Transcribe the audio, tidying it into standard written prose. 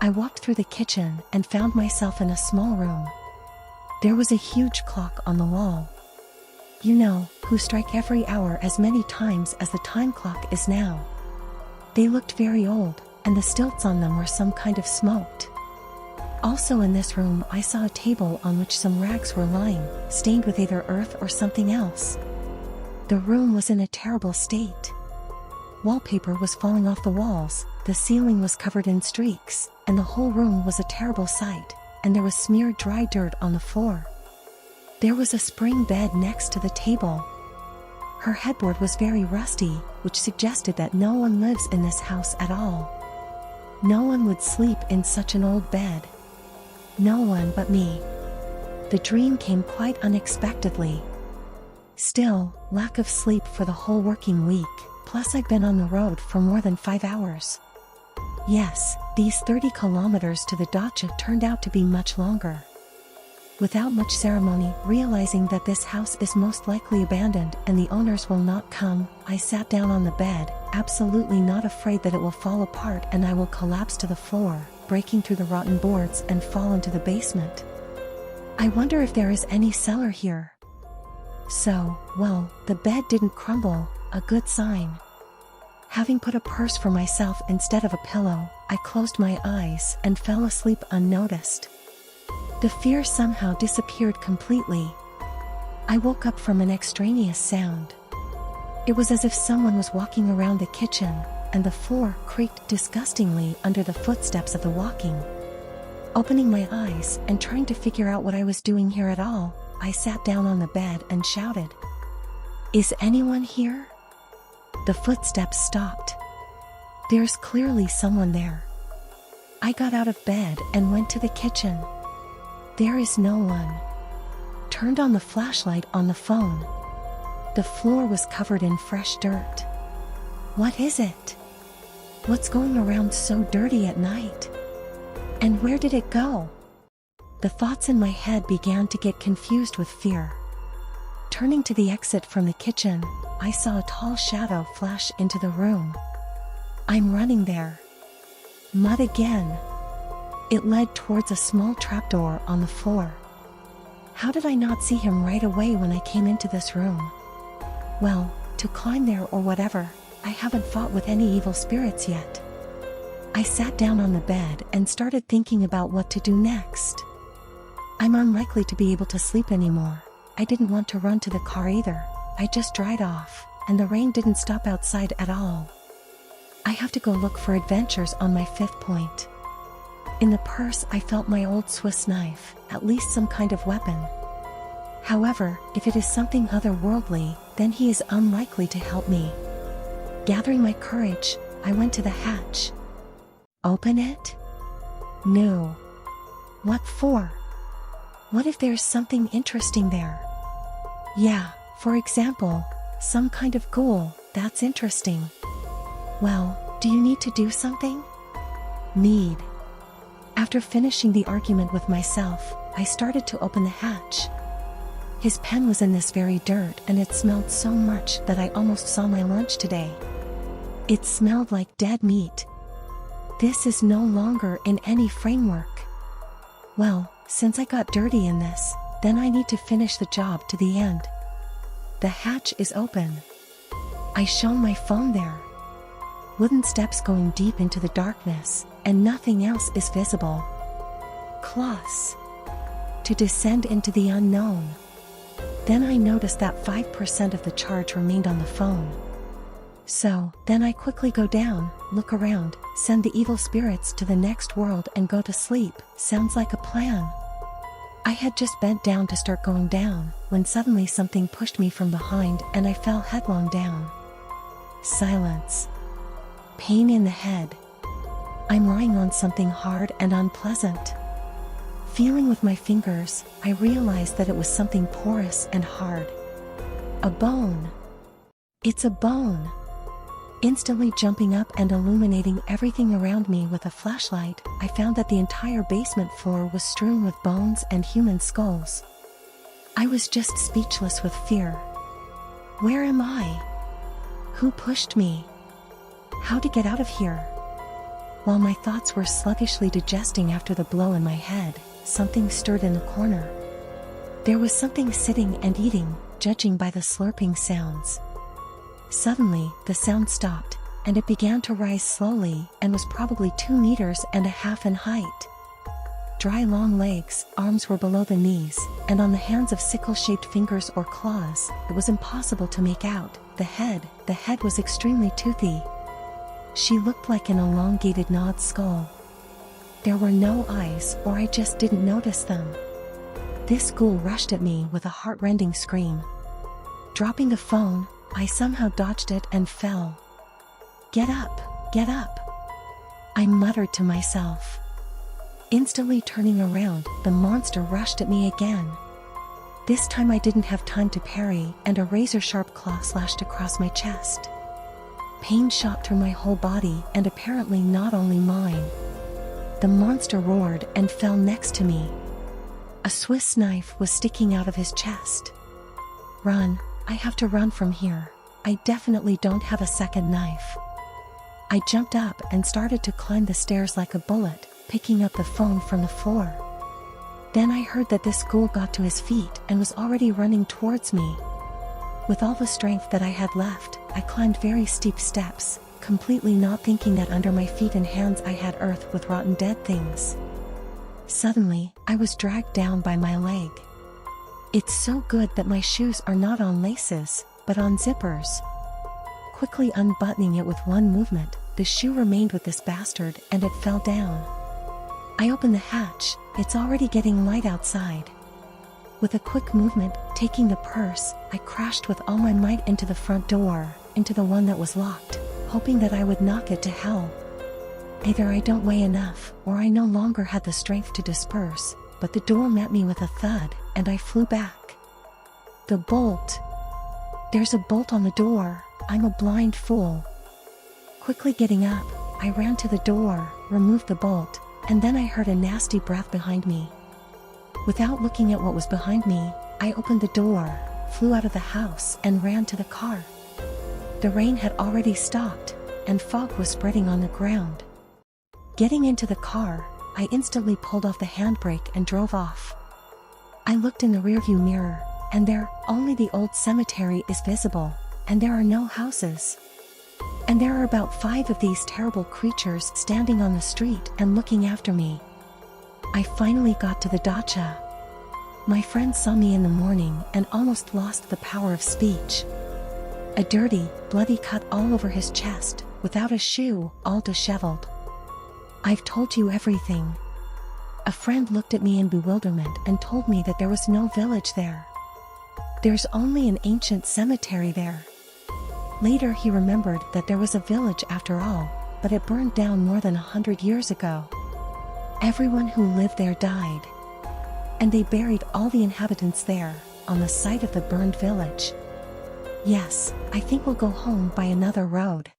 I walked through the kitchen and found myself in a small room. There was a huge clock on the wall. You know, who strike every hour as many times as the time clock is now. They looked very old, and the stilts on them were some kind of smoked. Also in this room I saw a table on which some rags were lying, stained with either earth or something else. The room was in a terrible state. Wallpaper was falling off the walls, the ceiling was covered in streaks, and the whole room was a terrible sight, and there was smeared dry dirt on the floor. There was a spring bed next to the table. Her headboard was very rusty, which suggested that no one lives in this house at all. No one would sleep in such an old bed. No one but me. The dream came quite unexpectedly. Still, lack of sleep for the whole working week, plus I've been on the road for more than 5 hours. Yes, these 30 kilometers to the dacha turned out to be much longer. Without much ceremony, realizing that this house is most likely abandoned and the owners will not come, I sat down on the bed, absolutely not afraid that it will fall apart and I will collapse to the floor, breaking through the rotten boards and fall into the basement. I wonder if there is any cellar here. So, well, the bed didn't crumble, a good sign. Having put a purse for myself instead of a pillow, I closed my eyes and fell asleep unnoticed. The fear somehow disappeared completely. I woke up from an extraneous sound. It was as if someone was walking around the kitchen, and the floor creaked disgustingly under the footsteps of the walking. Opening my eyes and trying to figure out what I was doing here at all, I sat down on the bed and shouted, "Is anyone here?" The footsteps stopped. There's clearly someone there. I got out of bed and went to the kitchen. There is no one. Turned on the flashlight on the phone. The floor was covered in fresh dirt. What is it? What's going around so dirty at night? And where did it go? The thoughts in my head began to get confused with fear. Turning to the exit from the kitchen, I saw a tall shadow flash into the room. I'm running there. Mud again. It led towards a small trapdoor on the floor. How did I not see him right away when I came into this room? Well, to climb there or whatever, I haven't fought with any evil spirits yet. I sat down on the bed and started thinking about what to do next. I'm unlikely to be able to sleep anymore. I didn't want to run to the car either. I just dried off, and the rain didn't stop outside at all. I have to go look for adventures on my 5th point. In the purse I felt my old Swiss knife, at least some kind of weapon. However, if it is something otherworldly, then he is unlikely to help me. Gathering my courage, I went to the hatch. Open it? No. What for? What if there's something interesting there? Yeah, for example, some kind of ghoul, that's interesting. Well, do you need to do something? Need. After finishing the argument with myself, I started to open the hatch. His pen was in this very dirt and it smelled so much that I almost saw my lunch today. It smelled like dead meat. This is no longer in any framework. Well, since I got dirty in this, then I need to finish the job to the end. The hatch is open. I shone my phone there. Wooden steps going deep into the darkness, and nothing else is visible. Claws. To descend into the unknown. Then I noticed that 5% of the charge remained on the phone. So, then I quickly go down, look around, send the evil spirits to the next world and go to sleep. Sounds like a plan. I had just bent down to start going down, when suddenly something pushed me from behind and I fell headlong down. Silence. Pain in the head. I'm lying on something hard and unpleasant. Feeling with my fingers, I realized that it was something porous and hard. A bone. It's a bone. Instantly jumping up and illuminating everything around me with a flashlight, I found that the entire basement floor was strewn with bones and human skulls. I was just speechless with fear. Where am I? Who pushed me? How to get out of here? While my thoughts were sluggishly digesting after the blow in my head, something stirred in the corner. There was something sitting and eating, judging by the slurping sounds. Suddenly, the sound stopped, and it began to rise slowly and was probably 2.5 meters in height. Dry long legs, arms were below the knees, and on the hands of sickle-shaped fingers or claws, it was impossible to make out. The head was extremely toothy. She looked like an elongated gnawed skull. There were no eyes, or I just didn't notice them. This ghoul rushed at me with a heart-rending scream. Dropping the phone, I somehow dodged it and fell. "Get up, get up," I muttered to myself. Instantly turning around, the monster rushed at me again. This time I didn't have time to parry, and a razor-sharp claw slashed across my chest. Pain shot through my whole body, and apparently not only mine. The monster roared and fell next to me. A Swiss knife was sticking out of his chest. "Run, I have to run from here. I definitely don't have a second knife." I jumped up and started to climb the stairs like a bullet, picking up the phone from the floor. Then I heard that this ghoul got to his feet and was already running towards me. With all the strength that I had left, I climbed very steep steps, completely not thinking that under my feet and hands I had earth with rotten dead things. Suddenly, I was dragged down by my leg. It's so good that my shoes are not on laces, but on zippers. Quickly unbuttoning it with one movement, the shoe remained with this bastard and it fell down. I opened the hatch, it's already getting light outside. With a quick movement, taking the purse, I crashed with all my might into the front door, into the one that was locked, hoping that I would knock it to hell. Either I don't weigh enough, or I no longer had the strength to disperse, but the door met me with a thud, and I flew back. The bolt. There's a bolt on the door, I'm a blind fool. Quickly getting up, I ran to the door, removed the bolt, and then I heard a nasty breath behind me. Without looking at what was behind me, I opened the door, flew out of the house and ran to the car. The rain had already stopped, and fog was spreading on the ground. Getting into the car, I instantly pulled off the handbrake and drove off. I looked in the rearview mirror, and there, only the old cemetery is visible, and there are no houses. And there are about 5 of these terrible creatures standing on the street and looking after me. I finally got to the dacha. My friend saw me in the morning and almost lost the power of speech. A dirty, bloody cut all over his chest, without a shoe, all disheveled. "I've told you everything." A friend looked at me in bewilderment and told me that there was no village there. There's only an ancient cemetery there. Later he remembered that there was a village after all, but it burned down more than 100 years ago. Everyone who lived there died. And they buried all the inhabitants there, on the site of the burned village. Yes, I think we'll go home by another road.